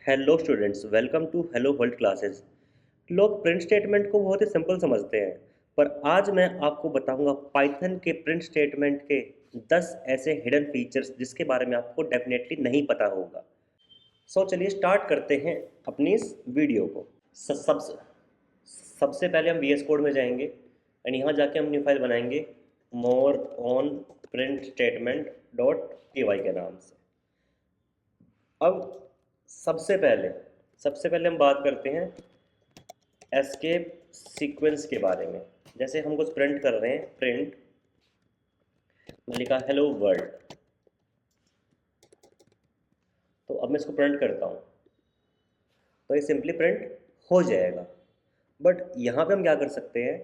Hello students, welcome to hello world classes. लोग print statement को बहुत ही सिंपल समझते हैं, पर आज मैं आपको बताऊंगा पाइथन के प्रिंट स्टेटमेंट के 10 ऐसे हिडन फीचर्स जिसके बारे में आपको डेफिनेटली नहीं पता होगा। चलिए स्टार्ट करते हैं अपनी इस वीडियो को। स- सब सबसे पहले हम VS कोड में जाएंगे एंड यहाँ जाके हम न्यू फाइल बनाएंगे more on print statement dot py के नाम से। अब सबसे पहले हम बात करते हैं एस्केप सीक्वेंस के बारे में। जैसे हम कुछ प्रिंट कर रहे हैं, प्रिंट में लिखा हेलो वर्ल्ड, तो अब मैं इसको प्रिंट करता हूँ तो ये सिंपली प्रिंट हो जाएगा। बट यहाँ पे हम क्या कर सकते हैं,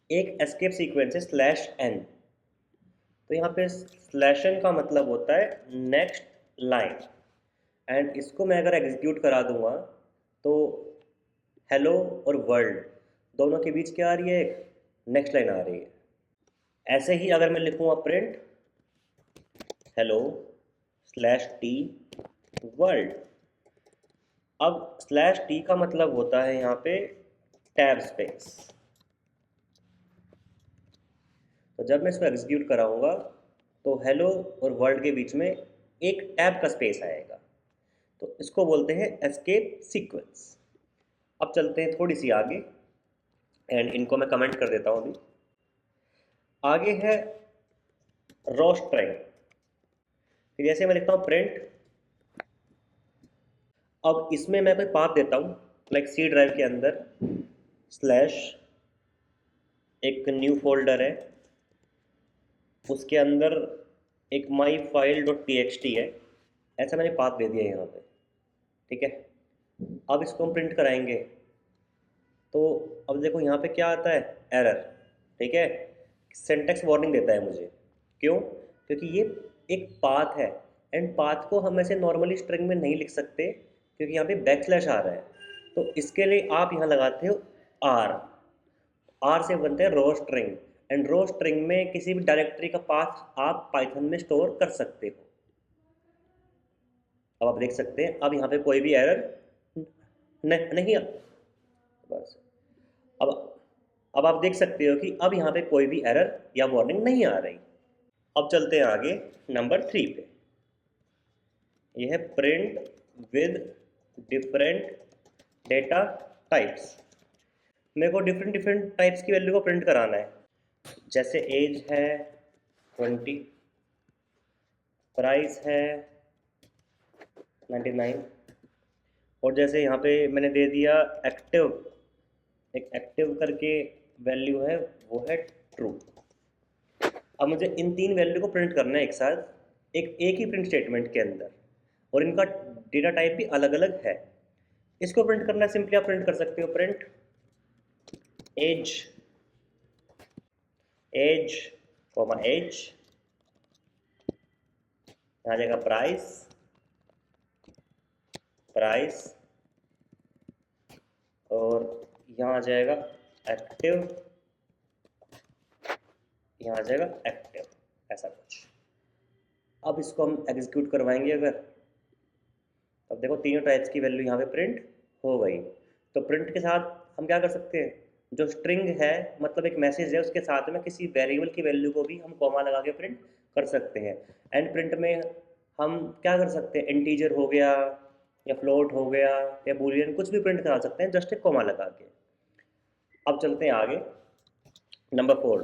एक एस्केप सीक्वेंस है /n, तो यहाँ पे /n का मतलब होता है नेक्स्ट लाइन, एंड इसको मैं अगर एग्जीक्यूट करा दूंगा तो हेलो और वर्ल्ड दोनों के बीच क्या आ रही है, एक नेक्स्ट लाइन आ रही है। ऐसे ही अगर मैं लिखूँगा प्रिंट हेलो /t वर्ल्ड, अब /t का मतलब होता है यहाँ पे टैब स्पेस, तो जब मैं इसको एग्जीक्यूट कराऊंगा तो हेलो और वर्ल्ड के बीच में एक टैब का स्पेस आएगा, तो इसको बोलते हैं एस्केप सीक्वेंस। अब चलते हैं थोड़ी सी आगे एंड इनको मैं कमेंट कर देता हूँ। अभी आगे है रॉ स्ट्रिंग, जैसे मैं लिखता हूँ प्रिंट, अब इसमें मैं कोई पाथ देता हूँ लाइक सी ड्राइव के अंदर स्लैश, एक न्यू फोल्डर है उसके अंदर एक माई फाइल डॉट टी है, ऐसा मैंने पाथ दे दिया यहाँ पे। ठीक है, अब इसको हम प्रिंट कराएंगे तो अब देखो यहाँ पे क्या आता है, एरर। ठीक है, सिंटैक्स वार्निंग देता है मुझे, क्यों? क्योंकि ये एक पाथ है एंड पाथ को हम ऐसे नॉर्मली स्ट्रिंग में नहीं लिख सकते क्योंकि यहाँ पे बैकस्लैश आ रहा है, तो इसके लिए आप यहाँ लगाते हो आर। आर से बनते हैं रो स्ट्रिंग, एंड रो स्ट्रिंग में किसी भी डायरेक्टरी का पाथ आप पाइथन में स्टोर कर सकते हो। अब आप देख सकते हैं अब यहाँ पे कोई भी एरर नहीं है। बस अब अब आप देख सकते हो कि अब यहाँ पे कोई भी एरर या वार्निंग नहीं आ रही। अब चलते हैं आगे नंबर 3 पे, यह है print with different data types. मेरे को डिफरेंट डिफरेंट टाइप्स की वैल्यू को प्रिंट कराना है, जैसे एज है 20, प्राइस है 99, और जैसे यहाँ पे मैंने दे दिया एक्टिव, एक एक्टिव करके वैल्यू है वो है ट्रू। अब मुझे इन 3 वैल्यू को प्रिंट करना है एक साथ, एक ही प्रिंट स्टेटमेंट के अंदर, और इनका डेटा टाइप भी अलग अलग है। इसको प्रिंट करना है, सिंपली आप प्रिंट कर सकते हो print age, age comma age, यहाँ आ जाएगा प्राइस, प्राइस, और यहाँ आ जाएगा एक्टिव, यहाँ आ जाएगा एक्टिव, ऐसा कुछ। अब इसको हम एग्जीक्यूट करवाएंगे अगर, अब देखो तीनों टाइप्स की वैल्यू यहाँ पे प्रिंट हो गई। तो प्रिंट के साथ हम क्या कर सकते हैं, जो स्ट्रिंग है मतलब एक मैसेज है उसके साथ में किसी वेरिएबल की वैल्यू को भी हम कॉमा लगा के प्रिंट कर सकते हैं। एंड प्रिंट में हम क्या कर सकते हैं, इंटीजर हो गया या फ्लोट हो गया या बूलियन, कुछ भी प्रिंट करा सकते हैं जस्ट एक कॉमा लगा के। अब चलते हैं आगे नंबर 4,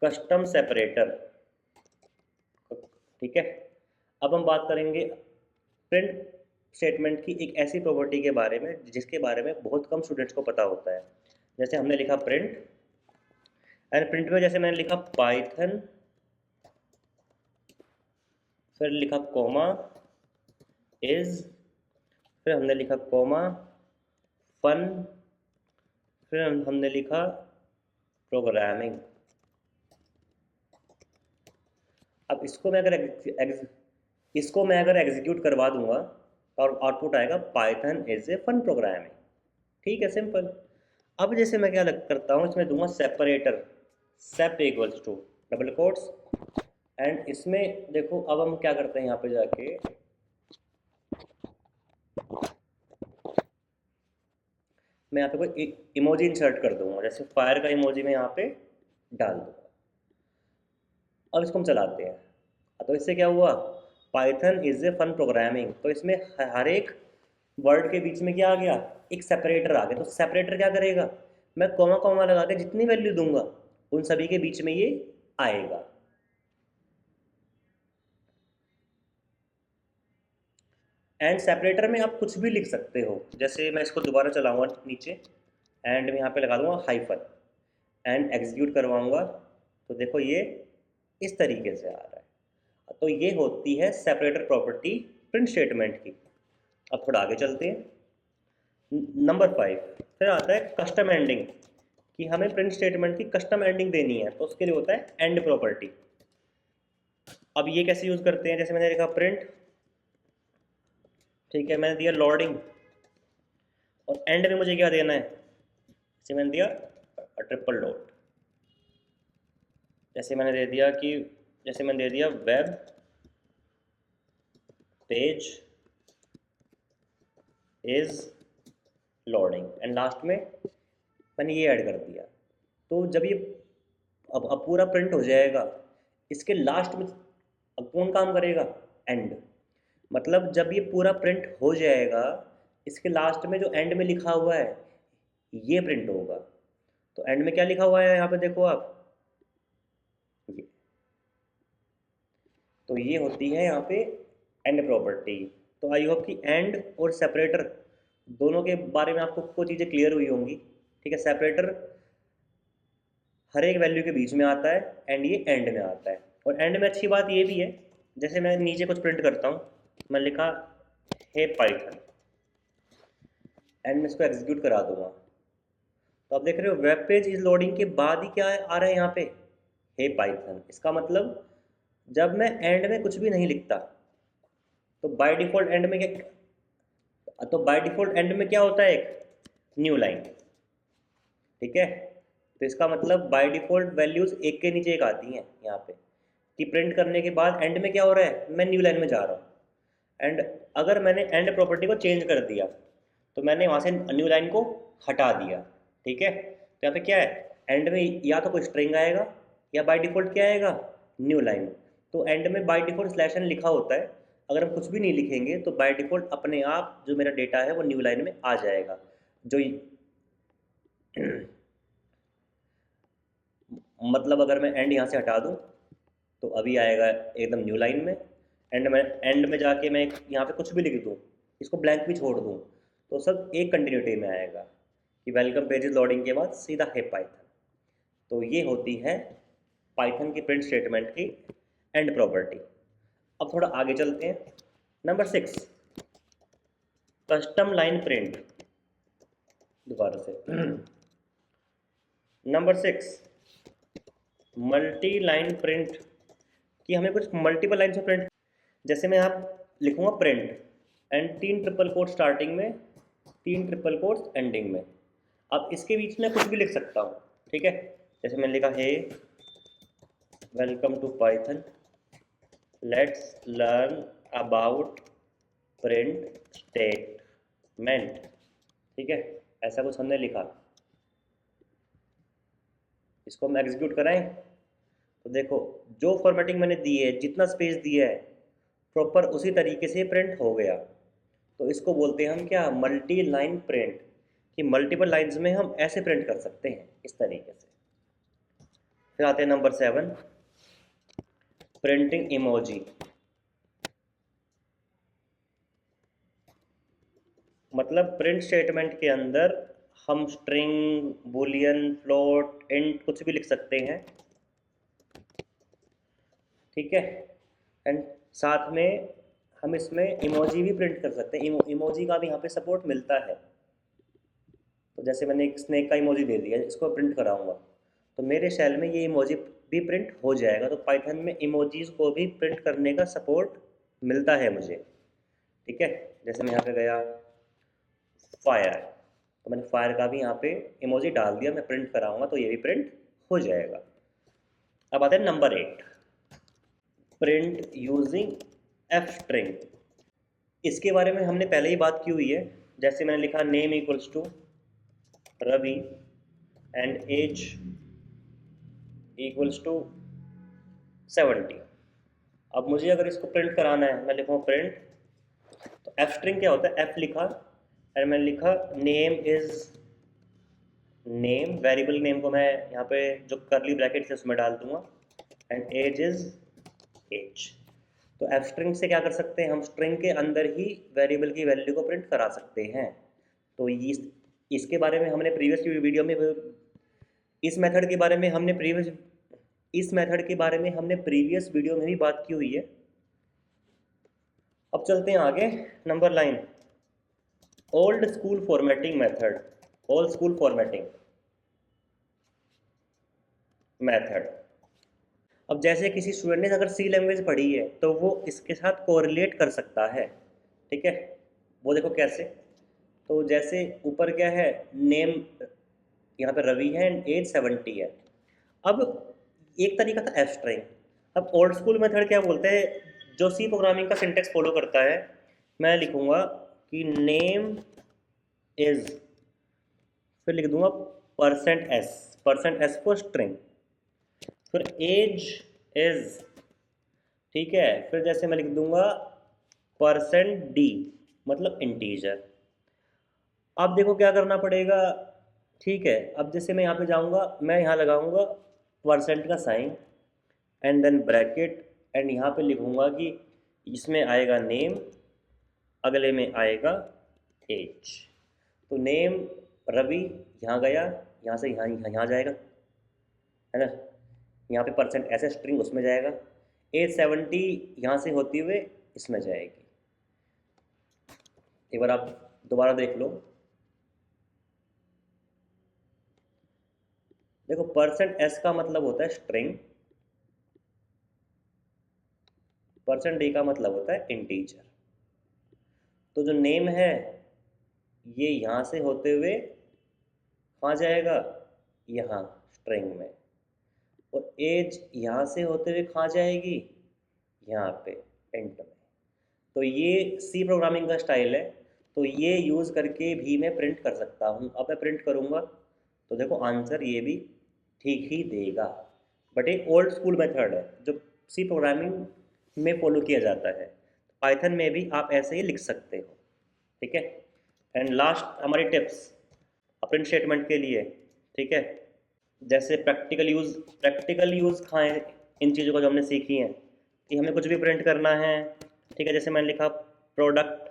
कस्टम सेपरेटर। ठीक है, अब हम बात करेंगे प्रिंट स्टेटमेंट की एक ऐसी प्रॉपर्टी के बारे में जिसके बारे में बहुत कम स्टूडेंट्स को पता होता है। जैसे हमने लिखा प्रिंट, एंड प्रिंट में जैसे मैंने लिखा पाइथन, फिर लिखा कॉमा इज, फिर हमने लिखा कॉमा फन, फिर हमने लिखा प्रोग्रामिंग। अब इसको मैं अगर एग्जीक्यूट करवा दूंगा और आउटपुट आएगा Python is a fun programming. ठीक है, सिंपल। अब जैसे मैं क्या करता हूँ, इसमें दूंगा separator, sep equals to double quotes, and इसमें देखो अब हम क्या करते हैं, यहाँ पे जाके मैं यहाँ पे कोई इमोजी इंसर्ट कर दूंगा, जैसे फायर का इमोजी मैं यहाँ पे डाल दूंगा। अब इसको हम चलाते हैं। तो इससे क्या हुआ, Python is a fun programming, तो इसमें हर एक वर्ड के बीच में क्या आ गया, एक सेपरेटर आ गया। तो सेपरेटर क्या करेगा, मैं कॉमा कॉमा लगा के जितनी वैल्यू दूंगा उन सभी के बीच में ये आएगा। एंड सेपरेटर में आप कुछ भी लिख सकते हो, जैसे मैं इसको दोबारा चलाऊंगा नीचे, एंड मैं यहाँ पे लगा दूंगा हाइफन, एंड एग्जीक्यूट करवाऊंगा, तो देखो ये इस तरीके से आ रहा है। तो ये होती है सेपरेटर प्रॉपर्टी प्रिंट स्टेटमेंट की। अब थोड़ा आगे चलते हैं। नंबर 5 फिर आता है कस्टम एंडिंग, कि हमें प्रिंट स्टेटमेंट की कस्टम एंडिंग देनी है, तो उसके लिए होता है एंड प्रॉपर्टी। अब ये कैसे यूज़ करते हैं, जैसे मैंने लिखा प्रिंट, ठीक है, मैंने दिया लोडिंग, और एंड में मुझे क्या देना है, जैसे मैंने दिया ट्रिपल डॉट, जैसे मैंने दे दिया कि, जैसे मैंने दे दिया web page is loading, and last में मैंने ये ऐड कर दिया। तो जब ये अब पूरा प्रिंट हो जाएगा, इसके लास्ट में अब कौन काम करेगा, एंड। मतलब जब ये पूरा प्रिंट हो जाएगा, इसके लास्ट में जो एंड में लिखा हुआ है ये प्रिंट होगा। तो एंड में क्या लिखा हुआ है यहाँ पे देखो आप, ये। तो ये होती है यहाँ पे एंड प्रॉपर्टी। तो आई होप कि एंड और सेपरेटर दोनों के बारे में आपको कुछ चीज़ें क्लियर हुई होंगी। ठीक है, सेपरेटर हर एक वैल्यू के बीच में आता है, एंड ये एंड में आता है। और एंड में अच्छी बात ये भी है, जैसे मैं नीचे कुछ प्रिंट करता हूँ, मैं लिखा हे पाइथन, एंड मैं इसको एग्जीक्यूट करा दूंगा, तो आप देख रहे हो वेब पेज इज लोडिंग के बाद ही क्या आ रहा है यहाँ पे, हे पाइथन। इसका मतलब जब मैं एंड में कुछ भी नहीं लिखता, तो बाय डिफ़ॉल्ट एंड में क्या, तो बाय डिफ़ॉल्ट एंड में क्या होता है, एक न्यू लाइन। ठीक है, तो इसका मतलब बाय डिफ़ॉल्ट वैल्यूज़ एक के नीचे एक आती हैं यहाँ पे, कि प्रिंट करने के बाद एंड में क्या हो रहा है, मैं न्यू लाइन में जा रहा हूँ। एंड अगर मैंने एंड प्रॉपर्टी को चेंज कर दिया, तो मैंने वहाँ से न्यू लाइन को हटा दिया। ठीक है, तो यहाँ पे क्या है, एंड में या तो कोई स्ट्रिंग आएगा, या बाय डिफ़ॉल्ट क्या आएगा, न्यू लाइन। तो एंड में बाय डिफ़ॉल्ट स्लैश एन लिखा होता है, अगर हम कुछ भी नहीं लिखेंगे तो बाय डिफ़ॉल्ट अपने आप जो मेरा डेटा है वो न्यू लाइन में आ जाएगा। जो मतलब अगर मैं एंड यहाँ से हटा दूँ, तो अभी आएगा एकदम न्यू लाइन में। एंड में जाके मैं यहाँ पे कुछ भी लिख दूँ, इसको ब्लैंक भी छोड़ दूँ, तो सब एक कंटिन्यूटी में आएगा, कि वेलकम पेजेस लोडिंग के बाद सीधा है पाइथन। तो ये होती है पाइथन की प्रिंट स्टेटमेंट की एंड प्रॉपर्टी। अब थोड़ा आगे चलते हैं। नंबर 6 कस्टम लाइन प्रिंट, दोबारा से नंबर 6 मल्टी लाइन प्रिंट, कि हमें कुछ मल्टीपल लाइन से प्रिंट, जैसे मैं यहाँ लिखूँगा print and 3 triple quote starting में, 3 ट्रिपल कोट्स एंडिंग में। अब इसके बीच में कुछ भी लिख सकता हूँ। ठीक है, जैसे मैंने लिखा है welcome to Python, let's learn about print statement. ठीक है, ऐसा कुछ हमने लिखा, इसको हम एग्जीक्यूट कराएं, तो देखो जो फॉर्मेटिंग मैंने दी है, जितना स्पेस दिया है, प्रॉपर उसी तरीके से प्रिंट हो गया। तो इसको बोलते हैं हम क्या, मल्टी लाइन प्रिंट, कि मल्टीपल लाइंस में हम ऐसे प्रिंट कर सकते हैं इस तरीके से। फिर आते हैं नंबर 7 प्रिंटिंग इमोजी। मतलब प्रिंट स्टेटमेंट के अंदर हम स्ट्रिंग, बुलियन, फ्लोट, इंट कुछ भी लिख सकते हैं। ठीक है, एंड साथ में हम इसमें इमोजी भी प्रिंट कर सकते हैं। इमोजी का भी यहाँ पे सपोर्ट मिलता है। तो जैसे मैंने एक स्नेक का इमोजी दे दिया, इसको प्रिंट कराऊंगा, तो मेरे शेल में ये इमोजी भी प्रिंट हो जाएगा। तो पाइथन में इमोजीज को भी प्रिंट करने का सपोर्ट मिलता है मुझे। ठीक है, जैसे मैं यहाँ पे गया फायर, तो मैंने फायर का भी यहाँ पे इमोजी डाल दिया, मैं प्रिंट कराऊंगा तो ये भी प्रिंट हो जाएगा। अब आते हैं number 8 print using F string. इसके बारे में हमने पहले ही बात की हुई है। जैसे मैंने लिखा name equals to Ravi and age equals to 70। अब मुझे अगर इसको प्रिंट कराना है, मैं लिखूँ प्रिंट, तो एफ स्ट्रिंग क्या होता है, एफ लिखा और मैंने लिखा name is name, variable name को मैं यहाँ पे जो करली ब्रैकेट है उसमें डाल दूंगा, एंड एज इज एज। तो एफ स्ट्रिंग से क्या कर सकते हैं हम, स्ट्रिंग के अंदर ही वेरिएबल की वैल्यू को प्रिंट करा सकते हैं। तो इसके बारे में हमने प्रीवियस वीडियो में, इस मेथड के बारे में हमने प्रीवियस वीडियो में भी बात की हुई है। अब चलते हैं आगे, number line, old school formatting method, old school formatting method. अब जैसे किसी स्टूडेंट ने अगर सी लैंग्वेज पढ़ी है तो वो इसके साथ कोरिलेट कर सकता है, ठीक है। वो देखो कैसे, तो जैसे ऊपर क्या है, नेम यहाँ पे रवि है एंड एज 70 है। अब एक तरीका था एफ स्ट्रिंग। अब ओल्ड स्कूल मेथड क्या बोलते हैं, जो सी प्रोग्रामिंग का सिंटेक्स फॉलो करता है, मैं लिखूंगा कि नेम इज, फिर लिख दूंगा %s को स्ट्रिंग, फिर एज इज, ठीक है, फिर जैसे मैं लिख दूंगा %d मतलब इंटीजर। अब देखो क्या करना पड़ेगा, ठीक है। अब जैसे मैं यहाँ पे जाऊँगा, मैं यहाँ लगाऊंगा % का sign and then bracket, and यहाँ पे लिखूंगा कि इसमें आएगा नेम, अगले में आएगा एज। तो नेम रवि यहाँ गया, यहाँ से यहाँ जाएगा, है ना, यहाँ पे %s स्ट्रिंग उसमें जाएगा, एज 70 यहाँ से होती हुए इसमें जाएगी। एक बार आप दोबारा देख लो, देखो %s का मतलब होता है स्ट्रिंग, %d का मतलब होता है इंटीजर। तो जो नेम है ये यहाँ से होते हुए कहाँ जाएगा, यहाँ स्ट्रिंग में, और एज यहाँ से होते हुए कहाँ जाएगी, यहाँ पे इंट में। तो ये सी प्रोग्रामिंग का स्टाइल है, तो ये यूज़ करके भी मैं प्रिंट कर सकता हूँ। अब मैं प्रिंट करूँगा तो देखो आंसर ये भी ठीक ही देगा, बट एक ओल्ड स्कूल मेथड है जो सी प्रोग्रामिंग में फॉलो किया जाता है। पाइथन में भी आप ऐसे ही लिख सकते हो, ठीक है। एंड लास्ट हमारी टिप्स प्रिंट स्टेटमेंट के लिए, ठीक है। जैसे प्रैक्टिकल यूज़ खाएँ इन चीज़ों को जो हमने सीखी हैं, कि हमें कुछ भी प्रिंट करना है, ठीक है। जैसे मैंने लिखा प्रोडक्ट,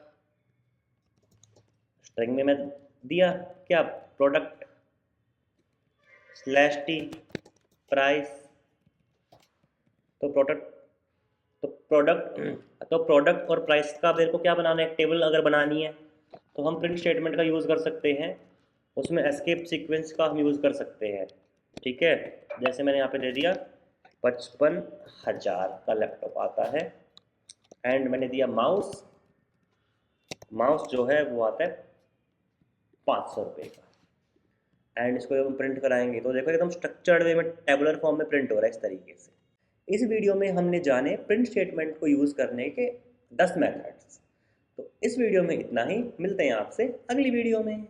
स्ट्रिंग में मैं दिया क्या, प्रोडक्ट /t प्राइस। तो प्रोडक्ट और प्राइस का मेरे को क्या बनाना है, एक टेबल अगर बनानी है तो हम प्रिंट स्टेटमेंट का यूज़ कर सकते हैं, उसमें एस्केप सीक्वेंस का हम यूज़ कर सकते हैं, ठीक है। जैसे मैंने यहाँ पे दे दिया 55,000 का लैपटॉप आता है, एंड मैंने दिया माउस जो है वो आता है 500 रुपये का, एंड इसको जब हम प्रिंट कराएंगे तो देखो एकदम स्ट्रक्चर्ड वे में टेबुलर फॉर्म में प्रिंट हो रहा है इस तरीके से। इस वीडियो में हमने जाने प्रिंट स्टेटमेंट को यूज़ करने के 10 मेथड्स। तो इस वीडियो में इतना ही, मिलते हैं आपसे अगली वीडियो में।